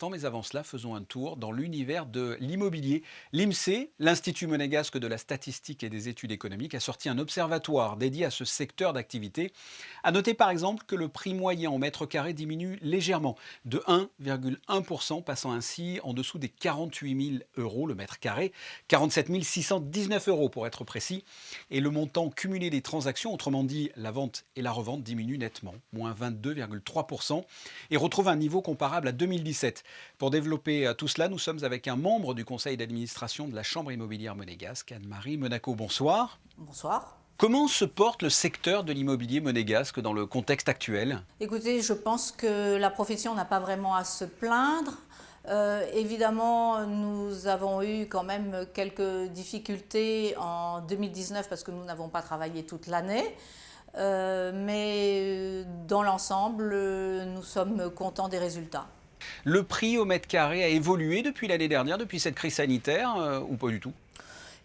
Mais avant cela, faisons un tour dans l'univers de l'immobilier. L'IMSEE, l'Institut monégasque de la statistique et des études économiques, a sorti un observatoire dédié à ce secteur d'activité. A noté par exemple que le prix moyen au mètre carré diminue légèrement de 1,1%, passant ainsi en dessous des 48 000 euros le mètre carré, 47 619 euros pour être précis. Et le montant cumulé des transactions, autrement dit la vente et la revente, diminue nettement, moins 22,3%, et retrouve un niveau comparable à 2017. Pour développer tout cela, nous sommes avec un membre du conseil d'administration de la Chambre immobilière monégasque, Anne-Marie Monaco. Bonsoir. Bonsoir. Comment se porte le secteur de l'immobilier monégasque dans le contexte actuel? Écoutez, je pense que la profession n'a pas vraiment à se plaindre. Évidemment, nous avons eu quand même quelques difficultés en 2019 parce que nous n'avons pas travaillé toute l'année. Mais dans l'ensemble, nous sommes contents des résultats. Le prix au mètre carré a évolué depuis l'année dernière, depuis cette crise sanitaire, ou pas du tout?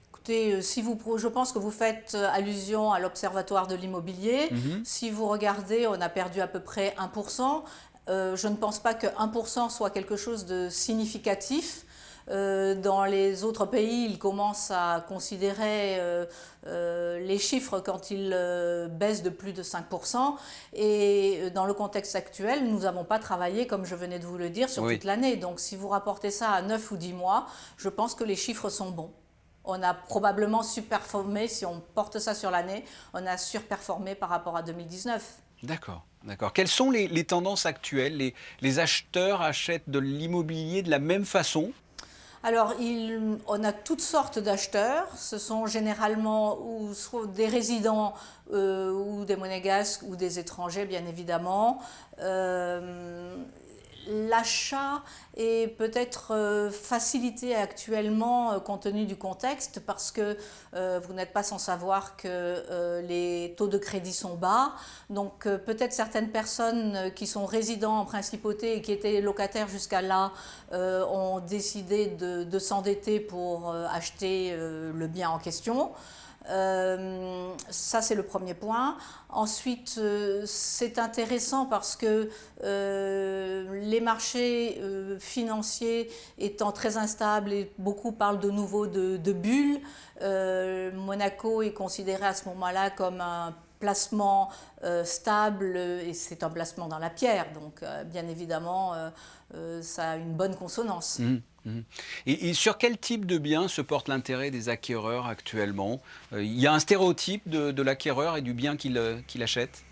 Écoutez, je pense que vous faites allusion à l'Observatoire de l'immobilier. Mhm. Si vous regardez, on a perdu à peu près 1%. Je ne pense pas que 1% soit quelque chose de significatif. Dans les autres pays, ils commencent à considérer les chiffres quand ils baissent de plus de 5%. Et dans le contexte actuel, nous n'avons pas travaillé, comme je venais de vous le dire, sur Oui. toute l'année. Donc si vous rapportez ça à 9 ou 10 mois, je pense que les chiffres sont bons. On a probablement surperformé, si on porte ça sur l'année, on a surperformé par rapport à 2019. D'accord, d'accord. Quelles sont les tendances actuelles? Les acheteurs achètent de l'immobilier de la même façon? Alors, on a toutes sortes d'acheteurs. Ce sont généralement ou soit des résidents ou des monégasques ou des étrangers, bien évidemment. L'achat est peut-être facilité actuellement compte tenu du contexte parce que vous n'êtes pas sans savoir que les taux de crédit sont bas. Donc peut-être certaines personnes qui sont résidents en principauté et qui étaient locataires jusqu'à là ont décidé de s'endetter pour acheter le bien en question. Ça c'est le premier point. Ensuite, c'est intéressant parce que les marchés financiers étant très instables et beaucoup parlent de nouveau de bulles, Monaco est considéré à ce moment-là comme un placement stable et c'est un placement dans la pierre. Donc bien évidemment, ça a une bonne consonance. Mhm, mhm. Et sur quel type de bien se porte l'intérêt des acquéreurs actuellement? Il y a un stéréotype de l'acquéreur et du bien qu'il achète?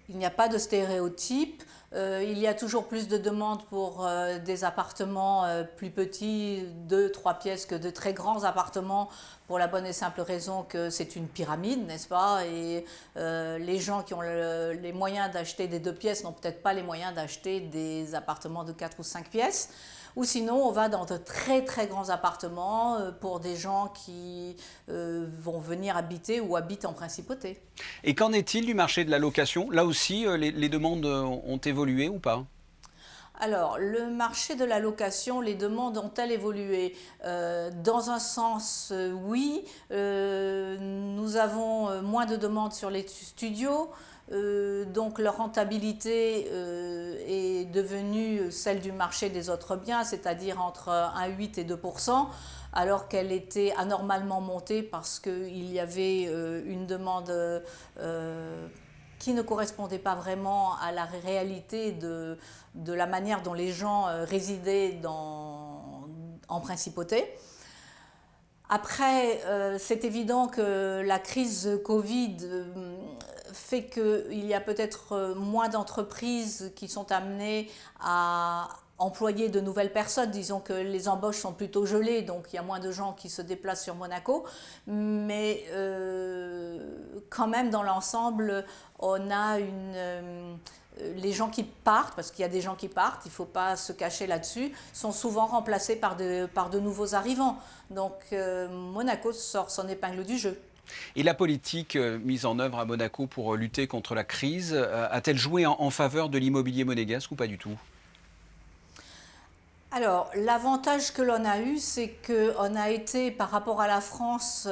Il n'y a pas de stéréotype. Il y a toujours plus de demandes pour des appartements plus petits, 2, 3 pièces, que de très grands appartements, pour la bonne et simple raison que c'est une pyramide, n'est-ce pas? Et les gens qui ont les moyens d'acheter des 2 pièces n'ont peut-être pas les moyens d'acheter des appartements de 4 ou 5 pièces. Ou sinon, on va dans de très très grands appartements pour des gens qui vont venir habiter ou habitent en principauté. Et qu'en est-il du marché de la location? Là aussi, les demandes ont évolué ou pas? Alors, le marché de la location, les demandes ont-elles évolué? Dans un sens, oui. Nous avons moins de demandes sur les studios. Donc leur rentabilité est devenue celle du marché des autres biens, c'est-à-dire entre 1,8 et 2%, alors qu'elle était anormalement montée parce qu'il y avait une demande qui ne correspondait pas vraiment à la réalité de la manière dont les gens résidaient en principauté. Après, c'est évident que la crise Covid fait qu'il y a peut-être moins d'entreprises qui sont amenées à employer de nouvelles personnes. Disons que les embauches sont plutôt gelées, donc il y a moins de gens qui se déplacent sur Monaco. Mais quand même, dans l'ensemble, on a les gens qui partent, parce qu'il y a des gens qui partent, il ne faut pas se cacher là-dessus, sont souvent remplacés par de nouveaux arrivants. Donc Monaco sort son épingle du jeu. Et la politique mise en œuvre à Monaco pour lutter contre la crise, a-t-elle joué en faveur de l'immobilier monégasque ou pas du tout? Alors, l'avantage que l'on a eu, c'est qu'on a été, par rapport à la France,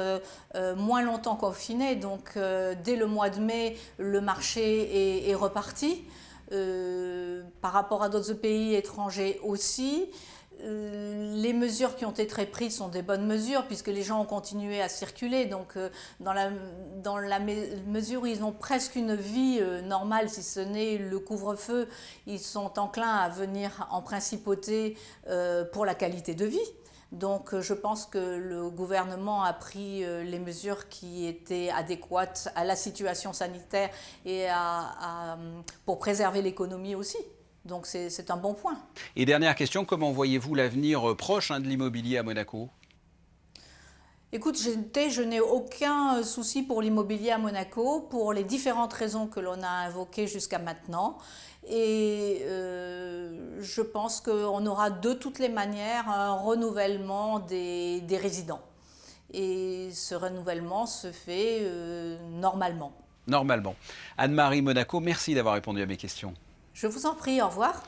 moins longtemps confiné. Donc, dès le mois de mai, le marché est reparti. par rapport à d'autres pays étrangers aussi. Les mesures qui ont été prises sont des bonnes mesures puisque les gens ont continué à circuler. Donc, dans la mesure où ils ont presque une vie normale, si ce n'est le couvre-feu, ils sont enclins à venir en principauté pour la qualité de vie. Donc, je pense que le gouvernement a pris les mesures qui étaient adéquates à la situation sanitaire et pour préserver l'économie aussi. Donc c'est un bon point. Et dernière question, comment voyez-vous l'avenir proche de l'immobilier à Monaco? Écoute, je n'ai aucun souci pour l'immobilier à Monaco pour les différentes raisons que l'on a invoquées jusqu'à maintenant. Et je pense qu'on aura de toutes les manières un renouvellement des résidents. Et ce renouvellement se fait normalement. Normalement. Anne-Marie Monaco, merci d'avoir répondu à mes questions. Je vous en prie, au revoir.